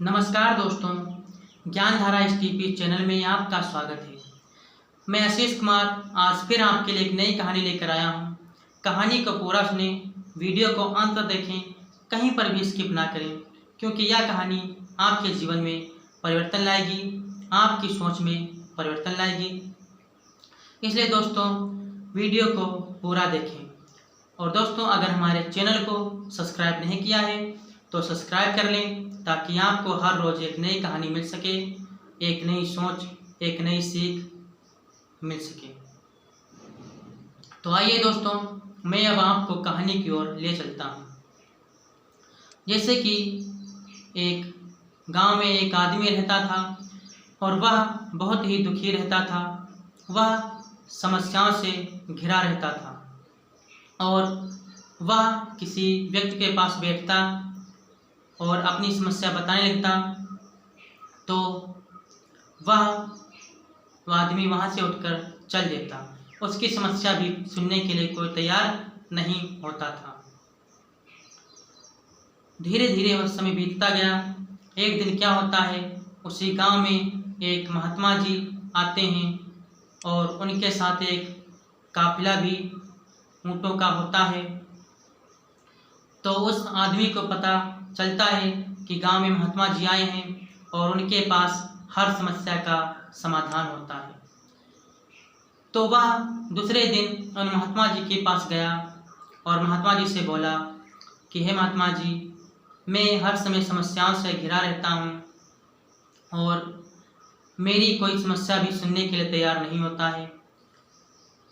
नमस्कार दोस्तों, Gyandhara STP channel में आपका स्वागत है। मैं आशीष कुमार आज फिर आपके लिए एक नई कहानी लेकर आया हूँ। कहानी को पूरा सुने, वीडियो को अंत तक देखें, कहीं पर भी स्किप ना करें, क्योंकि यह कहानी आपके जीवन में परिवर्तन लाएगी, आपकी सोच में परिवर्तन लाएगी। इसलिए दोस्तों वीडियो को पूरा देखें। और दोस्तों अगर हमारे चैनल को सब्सक्राइब नहीं किया है तो सब्सक्राइब कर लें, ताकि आपको हर रोज़ एक नई कहानी मिल सके, एक नई सोच, एक नई सीख मिल सके। तो आइए दोस्तों, मैं अब आपको कहानी की ओर ले चलता हूँ। जैसे कि एक गांव में एक आदमी रहता था और वह बहुत ही दुखी रहता था। वह समस्याओं से घिरा रहता था और वह किसी व्यक्ति के पास बैठता और अपनी समस्या बताने लगता तो वह आदमी वहाँ से उठकर चल देता। उसकी समस्या भी सुनने के लिए कोई तैयार नहीं होता था। धीरे धीरे वह समय बीतता गया। एक दिन क्या होता है, उसी गांव में एक महात्मा जी आते हैं और उनके साथ एक काफिला भी ऊँटों का होता है। तो उस आदमी को पता चलता है कि गांव में महात्मा जी आए हैं और उनके पास हर समस्या का समाधान होता है। तो वह दूसरे दिन उन महात्मा जी के पास गया और महात्मा जी से बोला कि हे महात्मा जी, मैं हर समय समस्याओं से घिरा रहता हूँ और मेरी कोई समस्या भी सुनने के लिए तैयार नहीं होता है।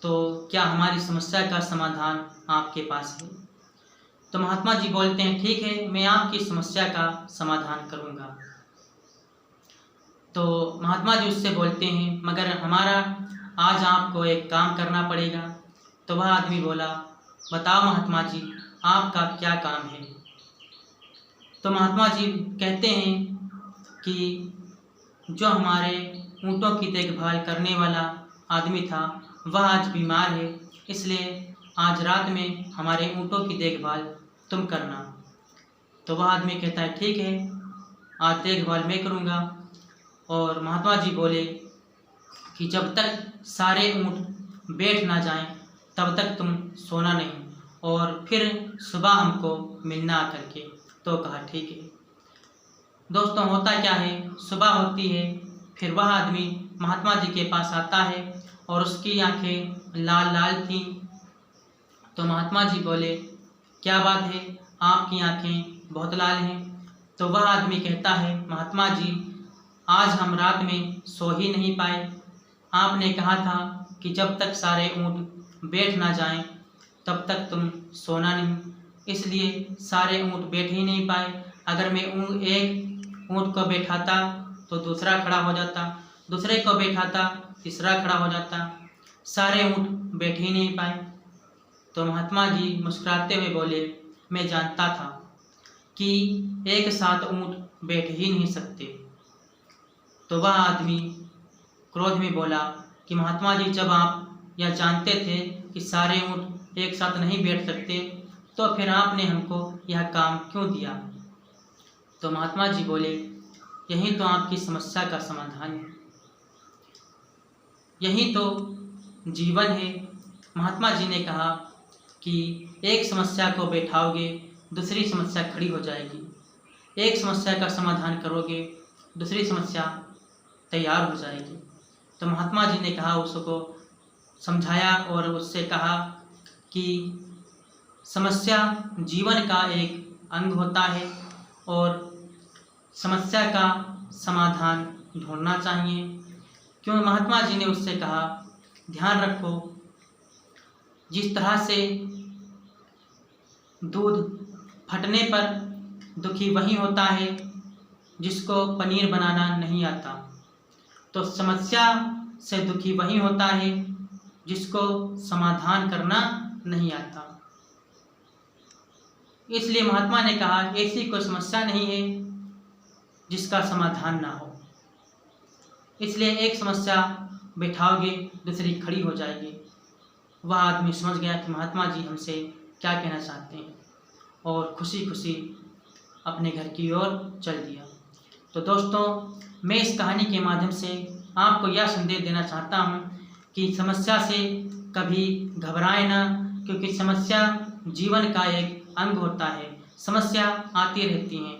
तो क्या हमारी समस्या का समाधान आपके पास है? तो महात्मा जी बोलते हैं, ठीक है, मैं आपकी समस्या का समाधान करूंगा। तो महात्मा जी उससे बोलते हैं, मगर हमारा आज आपको एक काम करना पड़ेगा। तो वह आदमी बोला, बताओ महात्मा जी, आपका क्या काम है? तो महात्मा जी कहते हैं कि जो हमारे ऊँटों की देखभाल करने वाला आदमी था वह आज बीमार है, इसलिए आज रात में हमारे ऊँटों की देखभाल तुम करना। तो वह आदमी कहता है, ठीक है, आज देखभाल मैं करूँगा। और महात्मा जी बोले कि जब तक सारे ऊँट बैठ ना जाएं तब तक तुम सोना नहीं, और फिर सुबह हमको मिलना आकर के। तो कहा ठीक है। दोस्तों होता क्या है, सुबह होती है, फिर वह आदमी महात्मा जी के पास आता है और उसकी आंखें लाल लाल थीं। तो महात्मा जी बोले, क्या बात है, आपकी आंखें बहुत लाल हैं? तो वह आदमी कहता है, महात्मा जी, आज हम रात में सो ही नहीं पाए। आपने कहा था कि जब तक सारे ऊँट बैठ ना जाएं तब तक तुम सोना नहीं, इसलिए सारे ऊँट बैठ ही नहीं पाए। अगर मैं एक ऊँट को बैठाता तो दूसरा खड़ा हो जाता, दूसरे को बैठाता तीसरा खड़ा हो जाता, सारे ऊँट बैठ ही नहीं पाए। तो महात्मा जी मुस्कुराते हुए बोले, मैं जानता था कि एक साथ ऊँट बैठ ही नहीं सकते। तो वह आदमी क्रोध में बोला कि महात्मा जी, जब आप यह जानते थे कि सारे ऊँट एक साथ नहीं बैठ सकते तो फिर आपने हमको यह काम क्यों दिया? तो महात्मा जी बोले, यही तो आपकी समस्या का समाधान है, यही तो जीवन है। महात्मा जी ने कहा कि एक समस्या को बैठाओगे दूसरी समस्या खड़ी हो जाएगी, एक समस्या का समाधान करोगे दूसरी समस्या तैयार हो जाएगी। तो महात्मा जी ने कहा, उसको समझाया और उससे कहा कि समस्या जीवन का एक अंग होता है और समस्या का समाधान ढूंढना चाहिए। क्यों? महात्मा जी ने उससे कहा, ध्यान रखो, जिस तरह से दूध फटने पर दुखी वही होता है जिसको पनीर बनाना नहीं आता, तो समस्या से दुखी वही होता है जिसको समाधान करना नहीं आता। इसलिए महात्मा ने कहा, ऐसी कोई समस्या नहीं है जिसका समाधान ना हो, इसलिए एक समस्या बैठाओगे दूसरी खड़ी हो जाएगी। वह आदमी समझ गया कि महात्मा जी हमसे क्या कहना चाहते हैं और खुशी खुशी अपने घर की ओर चल दिया। तो दोस्तों, मैं इस कहानी के माध्यम से आपको यह संदेश देना चाहता हूँ कि समस्या से कभी घबराएं ना, क्योंकि समस्या जीवन का एक अंग होता है। समस्या आती रहती हैं।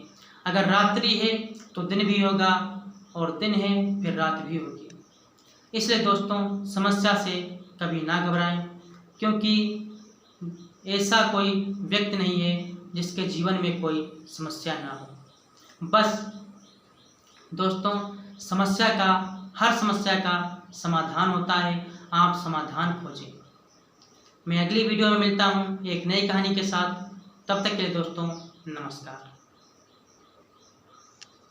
अगर रात्रि है तो दिन भी होगा, और दिन है फिर रात भी होगी। इसलिए दोस्तों, समस्या से कभी ना घबराएं, क्योंकि ऐसा कोई व्यक्ति नहीं है जिसके जीवन में कोई समस्या ना हो। बस दोस्तों, हर समस्या का समाधान होता है। आप समाधान खोजें। मैं अगली वीडियो में मिलता हूँ एक नई कहानी के साथ। तब तक के लिए दोस्तों, नमस्कार।